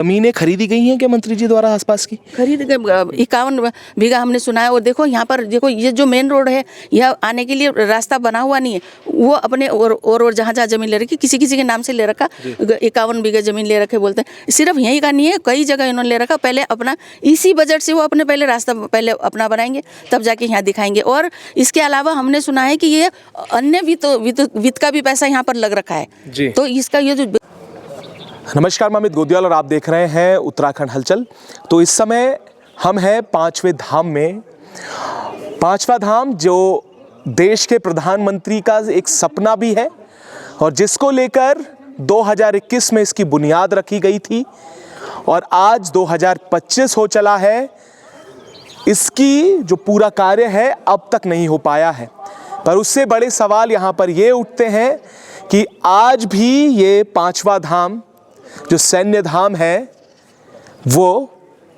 जमीनें खरीदी गई हैं क्या मंत्री जी द्वारा आसपास की? खरीद के 51 बीघा हमने सुना है। और देखो यहाँ पर देखो, ये जो मेन रोड है, यह आने के लिए रास्ता बना हुआ नहीं है। वो अपने और जहाँ जहाँ जमीन ले रखी, किसी किसी के नाम से ले रखा, 51 बीघा जमीन ले रखे बोलते हैं। सिर्फ यहीं का नहीं है, कई जगह इन्होंने ले रखा। पहले अपना इसी बजट से वो अपने पहले रास्ता पहले अपना बनाएंगे, तब जाके यहाँ दिखाएंगे। और इसके अलावा हमने सुना है कि ये अन्य वित्त का भी पैसा यहाँ पर लग रखा है। तो इसका ये जो नमस्कार, मैं अमित गोदियाल और आप देख रहे हैं उत्तराखंड हलचल। तो इस समय हम हैं पांचवें धाम में। पांचवा धाम जो देश के प्रधानमंत्री का एक सपना भी है और जिसको लेकर 2021 में इसकी बुनियाद रखी गई थी और आज 2025 हो चला है। इसकी जो पूरा कार्य है अब तक नहीं हो पाया है। पर उससे बड़े सवाल यहाँ पर ये उठते हैं कि आज भी ये पांचवा धाम जो सैन्य धाम है वो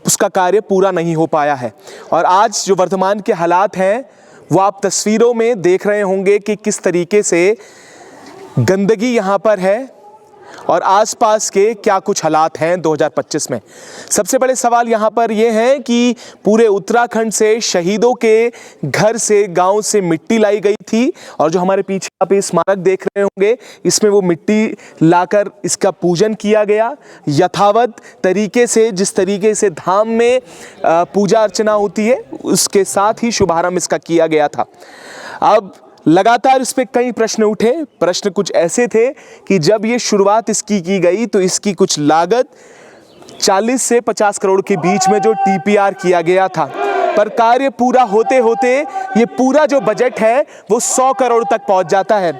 उसका कार्य पूरा नहीं हो पाया है। और आज जो वर्तमान के हालात हैं वो आप तस्वीरों में देख रहे होंगे कि किस तरीके से गंदगी यहाँ पर है और आसपास के क्या कुछ हालात हैं 2025 में। सबसे बड़े सवाल यहाँ पर ये हैं कि पूरे उत्तराखंड से शहीदों के घर से, गांव से मिट्टी लाई गई थी और जो हमारे पीछे आप स्मारक देख रहे होंगे, इसमें वो मिट्टी लाकर इसका पूजन किया गया यथावत तरीके से, जिस तरीके से धाम में पूजा अर्चना होती है उसके साथ ही शुभारंभ इसका किया गया था। अब लगातार इस पे कई प्रश्न उठे। प्रश्न कुछ ऐसे थे कि जब ये शुरुआत इसकी की गई तो इसकी कुछ लागत 40 से 50 करोड़ के बीच में जो टीपीआर किया गया था, पर कार्य पूरा होते होते ये पूरा जो बजट है वो 100 करोड़ तक पहुंच जाता है।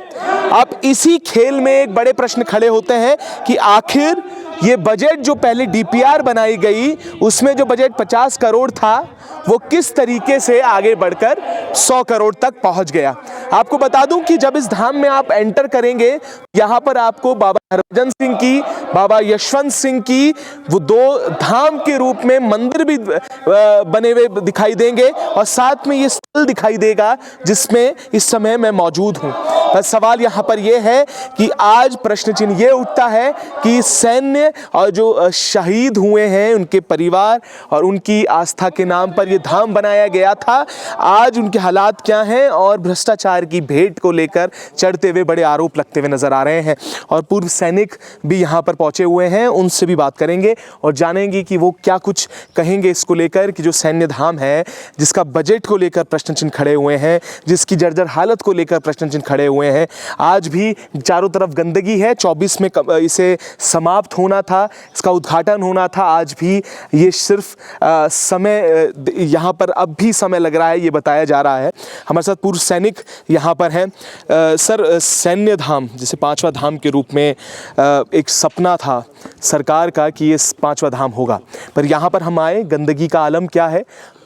अब इसी खेल में एक बड़े प्रश्न खड़े होते हैं कि आखिर ये बजट जो पहले डीपीआर बनाई गई उसमें जो बजट 50 करोड़ था वो किस तरीके से आगे बढ़कर 100 करोड़ तक पहुंच गया। आपको बता दूं कि जब इस धाम में आप एंटर करेंगे, यहाँ पर आपको बाबा हरभजन सिंह की, बाबा यशवंत सिंह की वो दो धाम के रूप में मंदिर भी बने हुए दिखाई देंगे और साथ में ये स्थल दिखाई देगा जिसमें इस समय मैं मौजूद हूँ। बस सवाल यहाँ पर यह है कि आज प्रश्न चिन्ह ये उठता है कि सैन्य और जो शहीद हुए हैं उनके परिवार और उनकी आस्था के नाम पर ये धाम बनाया गया था, आज उनके हालात क्या हैं और भ्रष्टाचार की भेंट को लेकर चढ़ते हुए बड़े आरोप लगते हुए नजर आ रहे हैं। और पूर्व सैनिक भी यहाँ पर पहुंचे हुए हैं, उनसे भी बात करेंगे और जानेंगे कि वो क्या कुछ कहेंगे इसको लेकर कि जो सैन्य धाम है जिसका बजट को लेकर प्रश्न चिन्ह खड़े हुए हैं, जिसकी जर्जर हालत को लेकर प्रश्न चिन्ह खड़े हुए हैं। आज भी चारों तरफ गंदगी है। 24 में इसे समाप्त होना था, इसका उद्घाटन होना था। आज भी ये सिर्फ समय यहाँ पर अब भी समय लग रहा है, ये बताया जा रहा है। हमारे साथ पूर्व सैनिक यहाँ पर हैं। सर, सैन्य धाम जैसे पांचवा धाम के रूप में एक सपना था सरकार का कि ये पांचवा धाम होगा, पर यहाँ पर हम आए, गंदगी का आलम क्या है।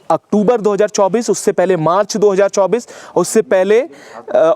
अक्टूबर 2024, उससे पहले मार्च 2024, उससे पहले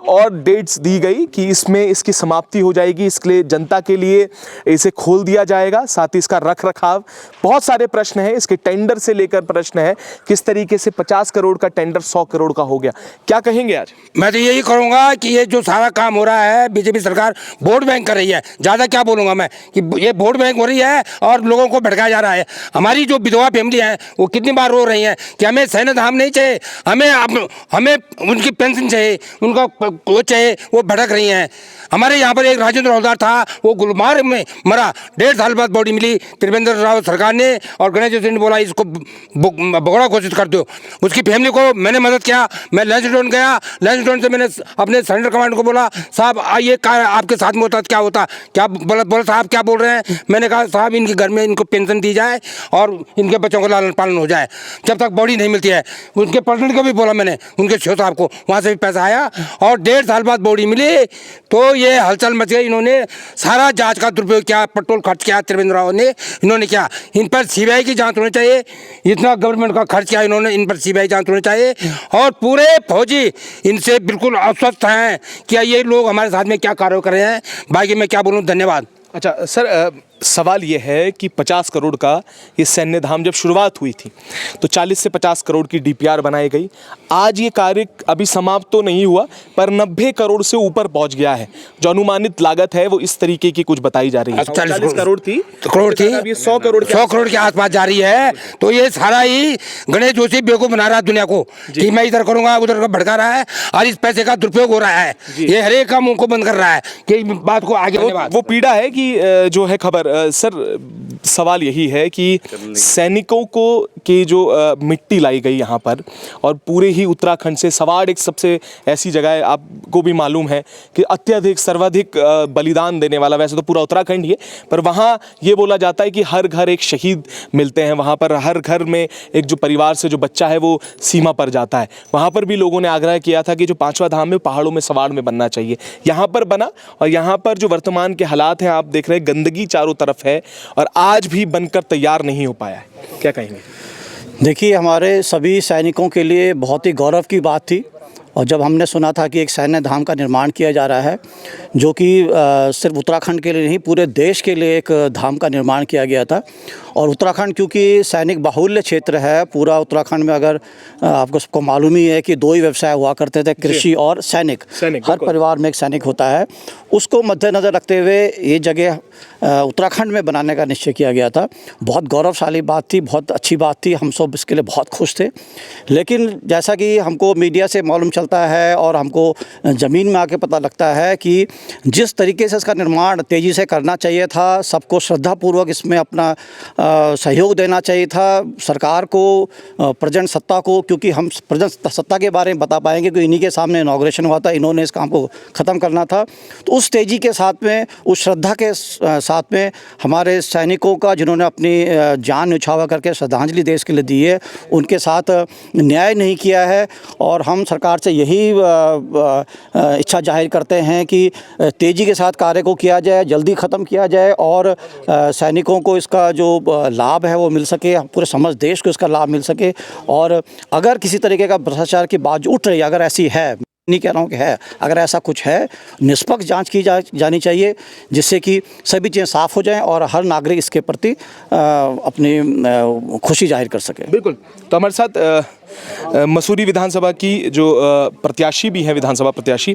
और डेट्स दी गई कि इसमें इसकी समाप्ति हो जाएगी, इसके लिए जनता के लिए इसे खोल दिया जाएगा, साथ ही इसका रख रखाव। बहुत सारे प्रश्न हैं, इसके टेंडर से लेकर प्रश्न है किस तरीके से 50 करोड़ का टेंडर 100 करोड़ का हो गया। क्या कहेंगे आज? मैं तो यही कहूँगा कि ये जो सारा काम हो रहा है बीजेपी सरकार वोट बैंक कर रही है। ज़्यादा क्या बोलूँगा मैं कि ये वोट बैंक हो रही है और लोगों को भड़काया जा रहा है। हमारी जो विधवा फैमिली है वो कितनी बार रो रही हैं कि हमें सैन्य धाम नहीं चाहिए, हमें उनकी पेंशन चाहिए, उनका वो चाहिए, वो भड़क रही हैं। हमारे यहाँ पर एक राजेंद्र हवलदार था, वो गुलमार्ग में मरा, 1.5 साल बाद बॉडी मिली। त्रिवेंद्र रावत सरकार ने और गणेश जोशी ने बोला इसको भगोड़ा घोषित कर दो। उसकी फैमिली को मैंने मदद किया। मैं लैंसडाउन गया, लैंसडाउन से मैंने अपने सरेंडर कमांड को बोला साहब आइए, आपके साथ में होता क्या होता, क्या बोला साहब क्या बोल रहे हैं। मैंने कहा साहब इनके घर में इनको पेंशन दी जाए और इनके बच्चों का लालन पालन हो जाए जब तक बॉडी नहीं मिलती है। उनके प्रेसिडेंट को भी बोला मैंने, उनके शो साहब को, वहाँ से भी पैसा आया और 1.5 साल बाद बॉडी मिली। तो ये हलचल मच गई। इन्होंने सारा जांच का दुरुपयोग किया, पेट्रोल खर्च किया त्रिवेंद्र राव ने, इन्होंने क्या। इन पर सीबीआई की जांच होनी चाहिए। इतना गवर्नमेंट का खर्च किया इन्होंने, इन पर सीबीआई जांच होनी चाहिए। और पूरे फौजी इनसे बिल्कुल अस्वस्थ हैं कि ये लोग हमारे साथ में क्या कार्य कर रहे हैं। बाकी मैं क्या बोलूँ, धन्यवाद। अच्छा सर, सवाल ये है कि 50 करोड़ का ये सैन्य धाम जब शुरुआत हुई थी तो 40 से 50 करोड़ की डीपीआर बनाई गई। आज ये कार्य अभी समाप्त तो नहीं हुआ पर 90 करोड़ से ऊपर पहुंच गया है। जो अनुमानित लागत है वो इस तरीके की कुछ बताई जा रही है। 40 करोड़ थी, अब ये 100 करोड़ 100 करोड़ के आसपास जा रही है। तो ये सारा ही गणेश जोशी बेवकूफ बना रहा है दुनिया को कि मैं इधर करूंगा उधर का भड़का रहा है और इस पैसे का दुरुपयोग हो रहा है। ये हर एक का मुंह को बंद कर रहा है कि बात को आगे वो पीड़ा है कि जो है खबर सर, सवाल यही है कि सैनिकों को की जो मिट्टी लाई गई यहाँ पर और पूरे ही उत्तराखंड से सवाड़ एक सबसे ऐसी जगह है, आपको भी मालूम है कि अत्यधिक सर्वाधिक बलिदान देने वाला, वैसे तो पूरा उत्तराखंड ही है पर वहाँ ये बोला जाता है कि हर घर एक शहीद मिलते हैं। वहाँ पर हर घर में एक जो परिवार से जो बच्चा है वो सीमा पर जाता है। वहाँ पर भी लोगों ने आग्रह किया था कि जो 5वां धाम में पहाड़ों में सवाड़ में बनना चाहिए, यहाँ पर बना। और यहाँ पर जो वर्तमान के हालात हैं आप देख रहे हैं, गंदगी चारों तरफ है और आज भी बनकर तैयार नहीं हो पाया है। क्या कहेंगे? देखिए, हमारे सभी सैनिकों के लिए बहुत ही गौरव की बात थी और जब हमने सुना था कि एक सैन्य धाम का निर्माण किया जा रहा है जो कि सिर्फ उत्तराखंड के लिए नहीं पूरे देश के लिए एक धाम का निर्माण किया गया था। और उत्तराखंड क्योंकि सैनिक बाहुल्य क्षेत्र है, पूरा उत्तराखंड में अगर आपको सबको मालूम ही है कि 2 ही व्यवसाय हुआ करते थे, कृषि और सैनिक। हर परिवार में एक सैनिक होता है। उसको मद्देनज़र रखते हुए ये जगह उत्तराखंड में बनाने का निश्चय किया गया था। बहुत गौरवशाली बात थी, बहुत अच्छी बात थी, हम सब इसके लिए बहुत खुश थे। लेकिन जैसा कि हमको मीडिया से मालूम चलता है और हमको ज़मीन में आके पता लगता है कि जिस तरीके से इसका निर्माण तेज़ी से करना चाहिए था, सबको श्रद्धापूर्वक इसमें अपना सहयोग देना चाहिए था, सरकार को, प्रेजेंट सत्ता को, क्योंकि हम प्रेजेंट सत्ता के बारे में बता पाएंगे कि इन्हीं के सामने इनॉग्रेशन हुआ था, इन्होंने इस काम को ख़त्म करना था। तो उस तेज़ी के साथ में, उस श्रद्धा के साथ में हमारे सैनिकों का जिन्होंने अपनी जान न्यौछावर करके श्रद्धांजलि देश के लिए दी है, उनके साथ न्याय नहीं किया है। और हम सरकार से यही इच्छा जाहिर करते हैं कि तेज़ी के साथ कार्य को किया जाए, जल्दी ख़त्म किया जाए और सैनिकों को इसका जो लाभ है वो मिल सके, पूरे समस्त देश को इसका लाभ मिल सके। और अगर किसी तरीके का भ्रष्टाचार की बात उठ रही है, अगर ऐसी है, नहीं कह रहा हूँ कि है, अगर ऐसा कुछ है, निष्पक्ष जांच की जानी चाहिए जिससे कि सभी चीज़ें साफ़ हो जाएं और हर नागरिक इसके प्रति अपनी खुशी जाहिर कर सके। बिल्कुल। तो हमारे साथ मसूरी विधानसभा की जो प्रत्याशी भी हैं, विधानसभा प्रत्याशी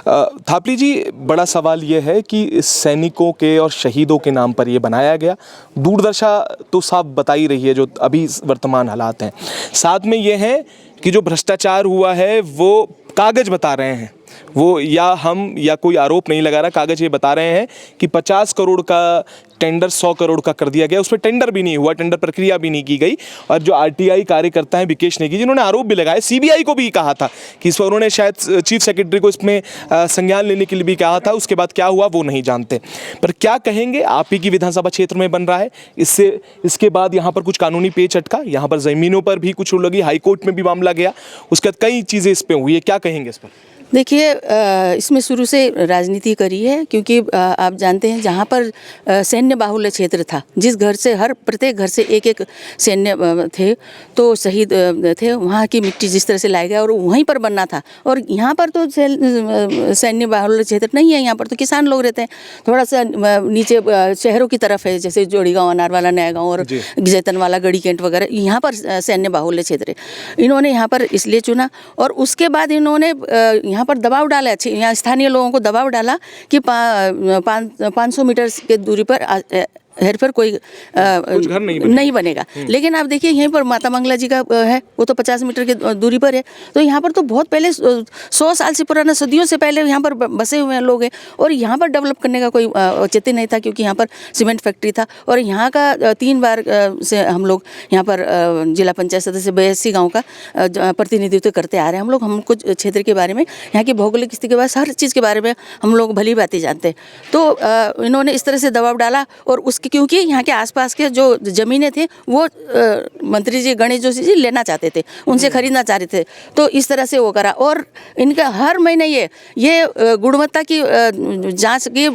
थापली जी, बड़ा सवाल ये है कि सैनिकों के और शहीदों के नाम पर ये बनाया गया। दूरदर्शा तो साफ बता ही रही है जो अभी वर्तमान हालात हैं। साथ में ये है कि जो भ्रष्टाचार हुआ है वो कागज़ बता रहे हैं, वो या कोई आरोप नहीं लगा रहा, कागज़ ये बता रहे हैं कि 50 करोड़ का टेंडर 100 करोड़ का कर दिया गया। उस पर टेंडर भी नहीं हुआ, टेंडर प्रक्रिया भी नहीं की गई। और जो आरटीआई कार्यकर्ता हैं विकेश नेगी, जिन्होंने आरोप भी लगाए, सीबीआई को भी कहा था कि इस पर उन्होंने शायद चीफ सेक्रेटरी को इसमें संज्ञान लेने के लिए भी कहा था, उसके बाद क्या हुआ वो नहीं जानते। पर क्या कहेंगे, आप ही की विधानसभा क्षेत्र में बन रहा है, इसके बाद यहाँ पर कुछ कानूनी पेच अटका, यहाँ पर ज़मीनों पर भी कुछ लगी, हाईकोर्ट में भी मामला गया, उसके बाद कई चीज़ें इस पर हुई है, क्या कहेंगे इस पर? देखिए, इसमें शुरू से राजनीति करी है क्योंकि आप जानते हैं जहाँ पर सैन्य बाहुल्य क्षेत्र था, जिस घर से प्रत्येक घर से एक एक सैन्य थे तो शहीद थे, वहाँ की मिट्टी जिस तरह से लाई गया और वहीं पर बनना था। और यहाँ पर तो सैन्य बाहुल्य क्षेत्र नहीं है, यहाँ पर तो किसान लोग रहते हैं, थोड़ा सा नीचे शहरों की तरफ है, जैसे जोड़ी गाँव, अनारवाला, नया गाँव और जैतनवाला, गढ़ी कैंट वगैरह, यहाँ पर सैन्य बाहुल्य क्षेत्र है। इन्होंने यहाँ पर इसलिए चुना और उसके बाद इन्होंने यहाँ पर दबाव डाला, यहाँ स्थानीय लोगों को दबाव डाला कि 500 मीटर के दूरी पर हेरफेर कोई घर नहीं बनेगा। लेकिन आप देखिए यहीं पर माता मंगला जी का है, वो तो 50 मीटर की दूरी पर है। तो यहाँ पर तो बहुत पहले 100 साल से पुराना, सदियों से पहले यहाँ पर बसे हुए हैं लोग हैं और यहाँ पर डेवलप करने का कोई औचित्य नहीं था क्योंकि यहाँ पर सीमेंट फैक्ट्री था। और यहाँ का 3 बार से हम लोग यहाँ पर जिला पंचायत सदस्य 82 गाँव का प्रतिनिधित्व करते आ रहे हैं। हमको क्षेत्र के बारे में, यहाँ की भौगोलिक स्थिति के बारे में, हर चीज़ के बारे में हम लोग भली बातें जानते हैं। तो इन्होंने इस तरह से दबाव डाला और उसके क्योंकि यहाँ के आसपास के जो ज़मीनें थे वो मंत्री जी गणेश जोशी जी लेना चाहते थे, उनसे खरीदना चाह रहे थे। तो इस तरह से वो करा और इनका हर महीने ये गुणवत्ता की जांच की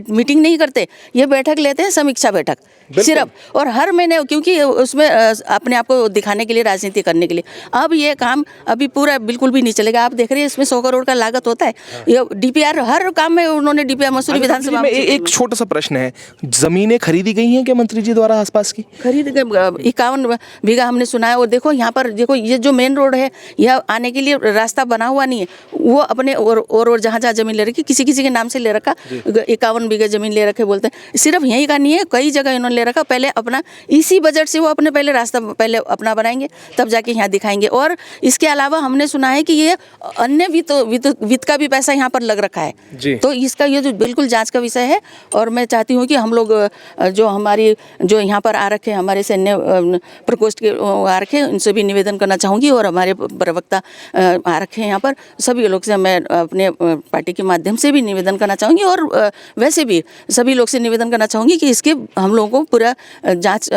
मीटिंग नहीं करते, ये बैठक लेते हैं, समीक्षा बैठक सिर्फ, और हर महीने, क्योंकि उसमें अपने आप को दिखाने के लिए, राजनीति करने के लिए। अब ये काम अभी पूरा बिल्कुल भी नहीं चलेगा। आप देख रहे हैं इसमें 100 करोड़ का लागत होता है। ये डीपीआर हर काम में उन्होंने डीपीआर मसूरी विधानसभा में। एक छोटा सा प्रश्न है, जमीनें खरीदी गई हैं क्या मंत्री जी द्वारा आसपास की? खरीद के 51 बीघा हमने सुना है। और देखो यहाँ पर, देखो ये जो मेन रोड है, यह आने के लिए रास्ता बना हुआ नहीं है। वो अपने और जहाँ जमीन ले रखी, किसी किसी के नाम से ले रखा, 51 बीघा जमीन ले रखे बोलते हैं। सिर्फ यहीं का नहीं है, कई जगह इन्होंने ले रखा। पहले अपना इसी बजट से वो अपने पहले रास्ता पहले अपना बनाएंगे, तब जाके यहाँ दिखाएंगे। और इसके अलावा हमने सुना है कि ये अन्य वित्त का भी पैसा यहाँ पर लग रखा है। तो इसका ये जो बिल्कुल जांच का विषय है। और मैं चाहती हूँ कि हम लोग जो हमारी जो यहाँ पर आ रखे हमारे सैन्य प्रकोष्ठ के आ रखे, उनसे भी निवेदन करना चाहूँगी। और हमारे प्रवक्ता आ रखे यहाँ पर, सभी लोग से मैं अपने पार्टी के माध्यम से भी निवेदन करना चाहूँगी। और वैसे भी सभी लोग से निवेदन करना चाहूँगी कि इसके हम लोगों को पूरा जांच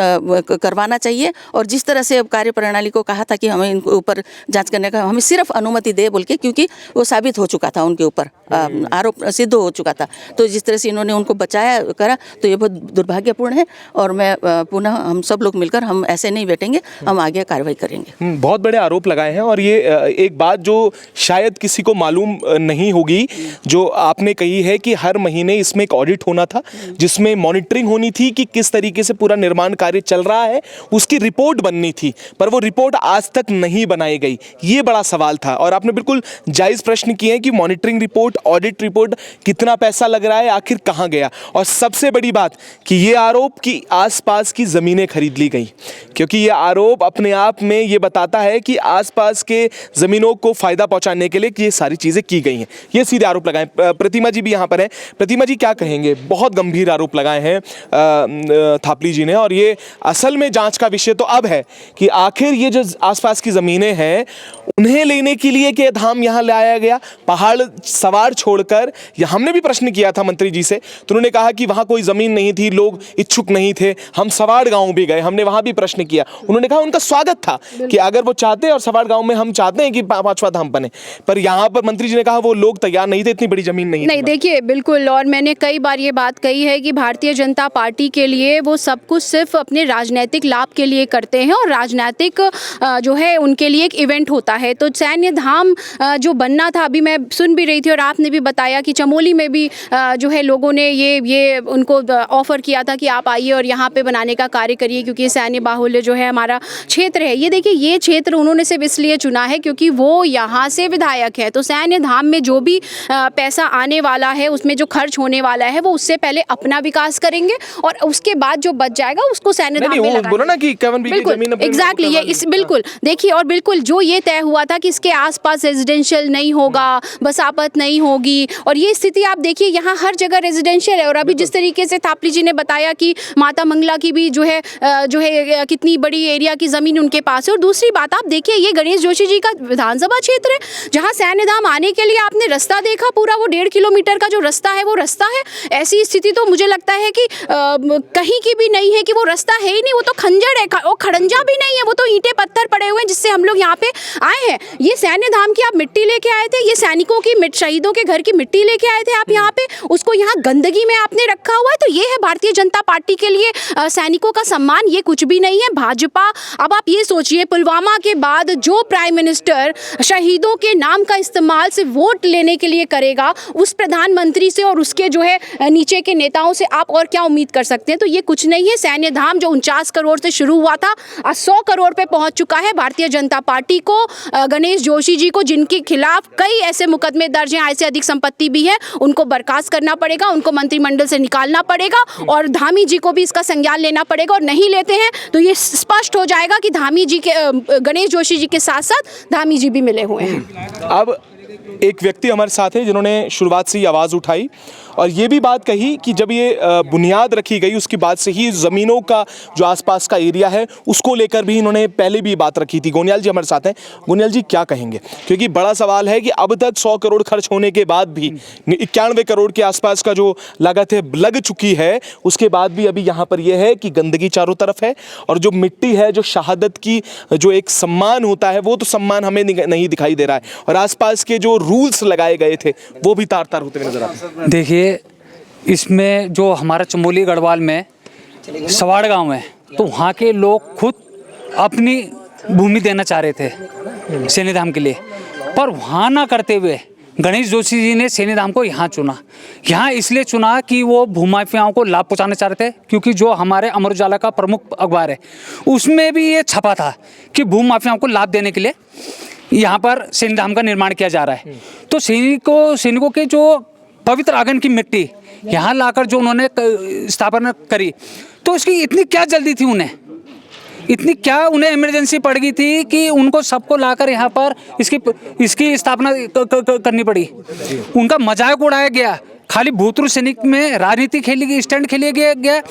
करवाना चाहिए। और जिस तरह से कार्य प्रणाली को कहा था कि हमें इनके ऊपर जांच करने का, हमें सिर्फ अनुमति दे बोल के, क्योंकि वो साबित हो चुका था, उनके ऊपर आरोप सिद्ध हो चुका था। तो जिस तरह से इन्होंने उनको बचाया करा, तो ये बहुत दुर्भाग्यपूर्ण है। और मैं पुनः हम सब लोग मिलकर हम ऐसे नहीं बैठेंगे, हम आगे कार्रवाई करेंगे। बहुत बड़े आरोप लगाए हैं। और ये एक बात जो शायद किसी को मालूम नहीं होगी, जो आपने कही है कि हर महीने इसमें एक ऑडिट होना था, जिसमें मॉनिटरिंग होनी थी कि किस तरीके से पूरा निर्माण कार्य चल रहा है, उसकी रिपोर्ट बननी थी। पर वो रिपोर्ट आज तक नहीं बनाई गई, ये बड़ा सवाल था। और आपने बिल्कुल जायज़ प्रश्न किए हैं कि मॉनिटरिंग रिपोर्ट, ऑडिट रिपोर्ट, कितना पैसा लग रहा है, आखिर कहाँ गया। और सबसे बड़ी बात कि ये आरोप कि आसपास की ज़मीनें खरीद ली गई, क्योंकि ये आरोप अपने आप में ये बताता है कि आसपास के ज़मीनों को फ़ायदा पहुंचाने के लिए ये सारी चीज़ें की गई हैं। ये सीधे आरोप लगाए। प्रतिमा जी भी यहाँ पर है। प्रतिमा जी, क्या कहेंगे? बहुत गंभीर आरोप लगाए हैं थापली जी ने। और ये असल में जांच का विषय तो अब है कि आखिर ये जो आसपास की ज़मीनें हैं, उन्हें लेने के लिए क्या धाम यहाँ लाया गया, पहाड़ सवार छोड़कर। हमने भी प्रश्न किया था मंत्री जी से, तो उन्होंने कहा कि वहाँ कोई ज़मीन नहीं थी, लोग इच्छुक नहीं थे। हम सवाड़ गांव भी गए, हमने वहाँ भी प्रश्न किया। उन्होंने कहा उनका स्वागत था कि अगर वो चाहते हैं, और सवाड़ गांव में हम चाहते हैं कि 5वां धाम बने, पर यहाँ पर मंत्री जी ने कहा वो लोग तैयार नहीं थे, इतनी बड़ी ज़मीन नहीं। देखिए, बिल्कुल। और मैंने कई बार ये बात कही है कि भारतीय जनता पार्टी के लिए वो सब कुछ सिर्फ अपने राजनीतिक लाभ के लिए करते हैं, और राजनीतिक जो है उनके लिए एक इवेंट होता है। तो सैन्य धाम जो बनना था, अभी मैं सुन भी रही थी और आपने भी बताया कि चमोली में भी जो है लोगों ने ये उनको ऑफर किया था कि आप आइए और यहाँ पे बनाने का कार्य करिए, क्योंकि सैन्य बाहुल्य जो है हमारा क्षेत्र है। ये देखिए, ये क्षेत्र उन्होंने सिर्फ इसलिए चुना है क्योंकि वो यहाँ से विधायक है। तो सैन्य धाम में जो भी पैसा आने वाला है, उसमें जो खर्च होने वाला है, वो उससे पहले अपना विकास करेंगे और उसके बाद जो बच जाएगा उसको सैन्य धाम में लगाएंगे। बोला ना कि 51 बीघा जमीन, एग्जैक्टली, ये इस बिल्कुल देखिए। और बिल्कुल जो ये तय हुआ था कि इसके आसपास रेजिडेंशियल नहीं होगा, बसापत नहीं होगी, और ये स्थिति आप देखिए यहाँ हर जगह रेजिडेंशियल है। और अभी जिस तरीके से थापली जी ने बताया कि माता मंगला की भी जो है कितनी बड़ी एरिया की जमीन उनके पास है। और दूसरी बात आप देखिए, ये गणेश जोशी जी का विधानसभा क्षेत्र है, जहाँ सैन्य धाम आने के लिए आपने रास्ता देखा, पूरा वो 1.5 किलोमीटर का जो रास्ता है वो रास्ता है। ऐसी स्थिति तो मुझे लगता है कि कहीं की भी नहीं है कि वो रास्ता है ही नहीं, वो तो खंजर है, वो खड़ंजा भी नहीं है, वो तो ईंटें पत्थर पड़े हुए हैं जिससे हम लोग यहाँ पे आए हैं। ये सैन्य धाम की आप मिट्टी लेके आए थे, ये सैनिकों की शहीदों के घर की मिट्टी लेके आए थे आप यहाँ पे, उसको यहाँ गंदगी में आपने रखा हुआ है। तो ये है भारतीय जनता पार्टी के लिए सैनिकों का सम्मान, ये कुछ भी नहीं है। भाजपा, अब आप ये सोचिए, पुलवामा के बाद जो प्राइम मिनिस्टर शहीदों के नाम का इस्तेमाल से वोट लेने के लिए करेगा, उस प्रधानमंत्री से और उसके जो है नीचे के नेताओं से आप और क्या उम्मीद कर सकते हैं। तो ये कुछ नहीं है। सैन्य धाम जो 49 करोड़ से शुरू हुआ था, आज 100 करोड़ पे पहुंच चुका है। भारतीय जनता पार्टी को, गणेश जोशी जी को, जिनके खिलाफ कई ऐसे मुकदमे दर्ज हैं, आय से अधिक संपत्ति भी है, उनको बर्खास्त करना पड़ेगा, उनको मंत्रिमंडल से निकालना पड़ेगा, और धामी जी को भी इसका संज्ञान लेना पड़ेगा। और नहीं लेते हैं तो ये स्पष्ट हो जाएगा कि धामी जी के, गणेश जोशी जी के साथ साथ धामी जी भी मिले हुए हैं। अब एक व्यक्ति हमारे साथ है जिन्होंने शुरुआत से ही आवाज़ उठाई और ये भी बात कही कि जब ये बुनियाद रखी गई उसके बाद से ही ज़मीनों का जो आसपास का एरिया है उसको लेकर भी इन्होंने पहले भी बात रखी थी। गोनियाल जी हमारे साथ हैं। गोनियाल जी, क्या कहेंगे? क्योंकि बड़ा सवाल है कि अब तक 100 करोड़ खर्च होने के बाद भी 91 करोड़ के आसपास का जो लागत है लग चुकी है, उसके बाद भी अभी यहाँ पर यह है कि गंदगी चारों तरफ है और जो मिट्टी है, जो शहादत की जो एक सम्मान होता है, वो तो सम्मान हमें नहीं दिखाई दे रहा है और आसपास के जो रूल्स लगाए गए थे वो भी तार तार होते हुए नजर आते हैं। देखिए, इसमें जो हमारा चमोली गढ़वाल में सवाड़ गांव है, तो वहाँ के लोग खुद अपनी भूमि देना चाह रहे थे सैन्य के लिए, पर वहाँ ना करते हुए गणेश जोशी जी ने सैन्य को यहाँ चुना। यहाँ इसलिए चुना कि वो भूमाफियाओं को लाभ पहुँचाना चाह रहे थे, क्योंकि जो हमारे अमर उजाला का प्रमुख अखबार है उसमें भी ये छपा था कि भूमाफियाओं को लाभ देने के लिए यहाँ पर सैन्य का निर्माण किया जा रहा है। तो सैनिकों के जो पवित्र आंगन की मिट्टी यहाँ लाकर जो उन्होंने स्थापना करी, तो इसकी इतनी क्या जल्दी थी उन्हें, इतनी क्या उन्हें इमरजेंसी पड़ गई थी कि उनको सबको लाकर यहाँ पर इसकी स्थापना करनी पड़ी। उनका मजाक उड़ाया गया, खाली भूतपूर्व सैनिक में राजनीति खेली गई, स्टैंड खेले गया।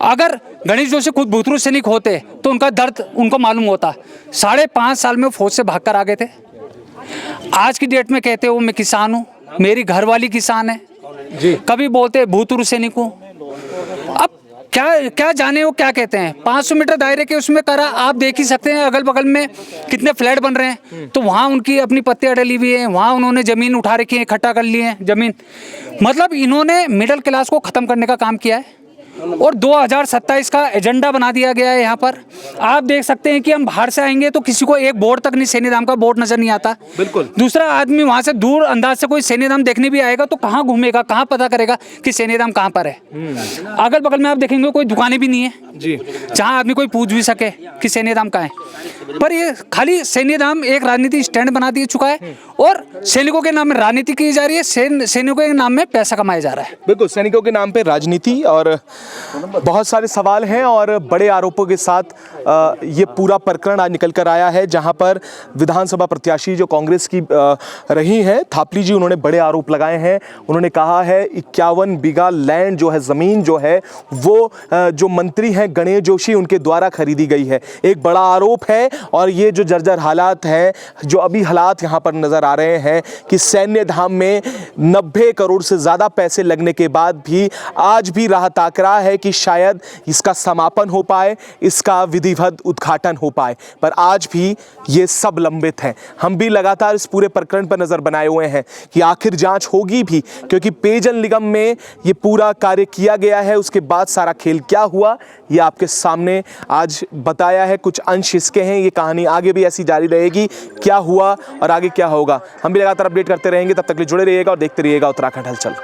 अगर गणेश जोशी खुद भूतपूर्व सैनिक होते तो उनका दर्द उनको मालूम होता। 5.5 साल में फौज से भागकर आ गए थे। आज की डेट में कहते हो मैं किसान हूँ, मेरी घरवाली किसान है जी, कभी बोलते भूतपूर्व सैनिक हूँ। अब क्या जाने वो क्या कहते हैं। 500 मीटर दायरे के उसमें करा, आप देख ही सकते हैं अगल बगल में कितने फ्लैट बन रहे हैं, तो वहाँ उनकी अपनी पत्तियाँ डली हुई है, वहाँ उन्होंने ज़मीन उठा रखी है, इकट्ठा कर ली है ज़मीन। मतलब इन्होंने मिडिल क्लास को ख़त्म करने का काम किया है और 2027 का एजेंडा बना दिया गया है। यहाँ पर आप देख सकते हैं कि हम बाहर से आएंगे तो किसी को एक बोर्ड तक नहीं, सैन्य का बोर्ड नजर नहीं आता। बिल्कुल। दूसरा आदमी वहाँ से दूर अंदाज से कोई सैन्य देखने भी आएगा तो कहाँ घूमेगा, कहाँ पता करेगा कि सैन्य कहाँ पर है। अगल बगल में आप देखेंगे कोई दुकानें भी नहीं है जी, जहाँ आदमी कोई पूछ भी सके कि सैन्य कहाँ है। पर ये खाली सैन्य एक राजनीति स्टैंड बना दिया चुका है और सैनिकों के नाम में राजनीति की जा रही है, सैनिकों के नाम में पैसा कमाया जा रहा है। बिल्कुल, सैनिकों के नाम पे राजनीति और बहुत सारे सवाल हैं और बड़े आरोपों के साथ ये पूरा प्रकरण आज निकल कर आया है, जहां पर विधानसभा प्रत्याशी जो कांग्रेस की रही हैं थापली जी, उन्होंने बड़े आरोप लगाए हैं। उन्होंने कहा है 51 बीघा लैंड जो है, ज़मीन जो है वो जो मंत्री हैं गणेश जोशी उनके द्वारा खरीदी गई है। एक बड़ा आरोप है और ये जो जर्जर हालात हैं, जो अभी हालात यहाँ पर नज़र आ रहे हैं कि सैन्य धाम में 90 करोड़ से ज़्यादा पैसे लगने के बाद भी आज भी राह ताक रहा है कि शायद इसका समापन हो पाए, इसका विधिवत उद्घाटन हो पाए, पर आज भी ये सब लंबित है। हम भी लगातार इस पूरे प्रकरण पर नज़र बनाए हुए हैं कि आखिर जांच होगी भी, क्योंकि पेयजल निगम में ये पूरा कार्य किया गया है, उसके बाद सारा खेल क्या हुआ ये आपके सामने आज बताया है। कुछ अंश इसके हैं, ये कहानी आगे भी ऐसी जारी रहेगी, क्या हुआ और आगे क्या होगा हम भी लगातार अपडेट करते रहेंगे। तब तक के लिए जुड़े रहिएगा और देखते रहिएगा उत्तराखंड हलचल।